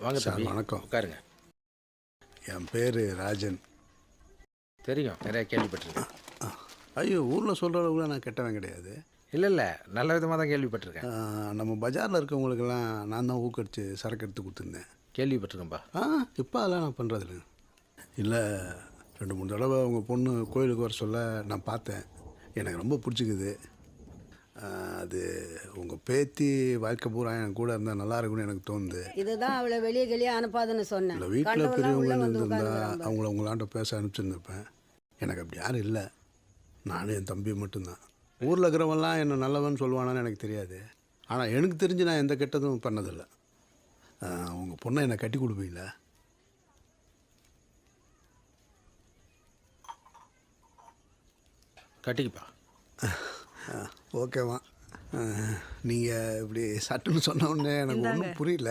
வாங்க சார் தம்பி. வணக்கம். உட்காருங்க. என் பேர் ராஜன். தெரியும், நிறைய கேள்விப்பட்டிருக்கேன். ஐயோ, ஊரில் சொல்கிற அளவுக்குலாம் நான் கெட்டவன் கிடையாது. இல்லை நல்ல விதமாக தான் கேள்விப்பட்டிருக்கேன். நம்ம பஜாரில் இருக்கவங்களுக்கெல்லாம் நான் தான் ஊக்கடிச்சு சரக்கு எடுத்து கொடுத்துருந்தேன். கேள்விப்பட்டிருக்கேன்பா. இப்போ அதெல்லாம் நான் பண்ணுறதில்ல. இல்லை, 2-3 தடவை உங்கள் பொண்ணு கோயிலுக்கு வர சொல்ல நான் பார்த்தேன். எனக்கு ரொம்ப பிடிச்சிக்குது. அது உங்கள் பேத்தி வாழ்க்கை பூரா என் கூட இருந்தால் நல்லா இருக்கும்னு எனக்கு தோணுது. இதுதான் அவளை வெளியே அனுப்பாதுன்னு சொன்னேன். இல்லை, வீட்டில் பெரியவங்க இருந்திருந்தா அவங்கள உங்களாண்ட பேச அனுப்பிச்சிருந்துருப்பேன். எனக்கு அப்படி யாரும் இல்லை. நானும் என் தம்பி மட்டும்தான். ஊரில் இருக்கிறவங்களாம் என்னை நல்லவன் சொல்லுவானான்னு எனக்கு தெரியாது. ஆனால் எனக்கு தெரிஞ்சு நான் எந்த கெட்டதும் பண்ணதில்லை. உங்கள் பொண்ணை என்னை கட்டி கொடுப்பீங்களா? கட்டிக்குப்பா. ஓகேவா. நீங்கள் இப்படி சட்டுன்னு சொன்ன உடனே எனக்கு ஒன்றும் புரியல.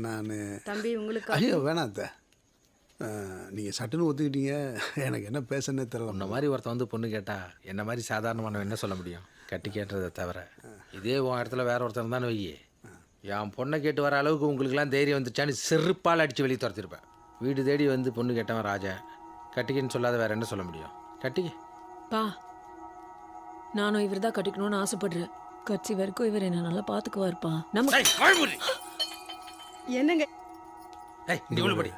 நான் தம்பி உங்களுக்கு ஐயோ வேணாத்த. நீங்கள் சட்டுன்னு ஒத்துக்கிட்டீங்க. எனக்கு என்ன பேசுன்னே தெரியல. உன்ன மாதிரி ஒருத்தன் வந்து பொண்ணு கேட்டா என்ன மாதிரி சாதாரணமானவன் என்ன சொல்ல முடியும்? கட்டி கேட்டுறதை தவிர. இதே உன் இடத்துல வேற ஒருத்தன் தானே வையே, என் பொண்ணை கேட்டு வர அளவுக்கு உங்களுக்குலாம் தைரியம் வந்துச்சான்னு செருப்பால் அடித்து வெளியே துரத்திருப்பேன். வீடு தேடி வந்து பொண்ணு கேட்டவன் ராஜன். கட்டிக்கின்னு சொல்லாத வேற என்ன சொல்ல முடியும்? கட்டிக்க பா. நானும் இவர் தான் கட்டிக்கணும்னு ஆசைப்படுறேன். கட்சி வரைக்கும் இவர் என்ன நல்லா பாத்துக்குவாருப்பா. நம்ம என்னங்க படி.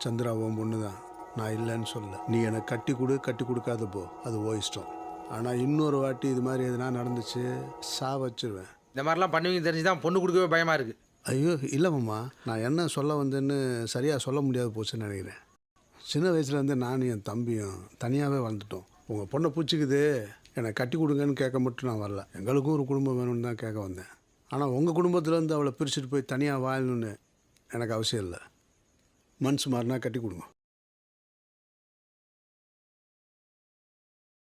சந்திரா உன் பொண்ணு தான், நான் இல்லைன்னு சொல்ல. நீ எனக்கு கட்டி கொடுக்காத போ, அது ஓ இஷ்டம். ஆனால் இன்னொரு வாட்டி இது மாதிரி எதுனா நடந்துச்சு வச்சிருவேன். இந்த மாதிரிலாம் பண்ணுவீங்க தெரிஞ்சுதான் பொண்ணு கொடுக்கவே பயமாக இருக்குது. ஐயோ இல்லை மாமா, நான் என்ன சொல்ல வந்தேன்னு சரியாக சொல்ல முடியாது போச்சுன்னு நினைக்கிறேன். சின்ன வயசுலேருந்து நானும் என் தம்பியும் தனியாகவே வாழ்ந்துட்டோம். உங்கள் பொண்ணை பூச்சிக்குது, என்னை கட்டி கொடுங்கன்னு கேட்க மட்டும் நான் வரல. எங்களுக்கும் ஒரு குடும்பம் வேணும்னு தான் கேட்க வந்தேன். ஆனால் உங்கள் குடும்பத்துலேருந்து அவளை பிரிச்சுட்டு போய் தனியாக வாழணுன்னு எனக்கு அவசியம் இல்லை. மனசு மாறினா கட்டி கொடுங்க.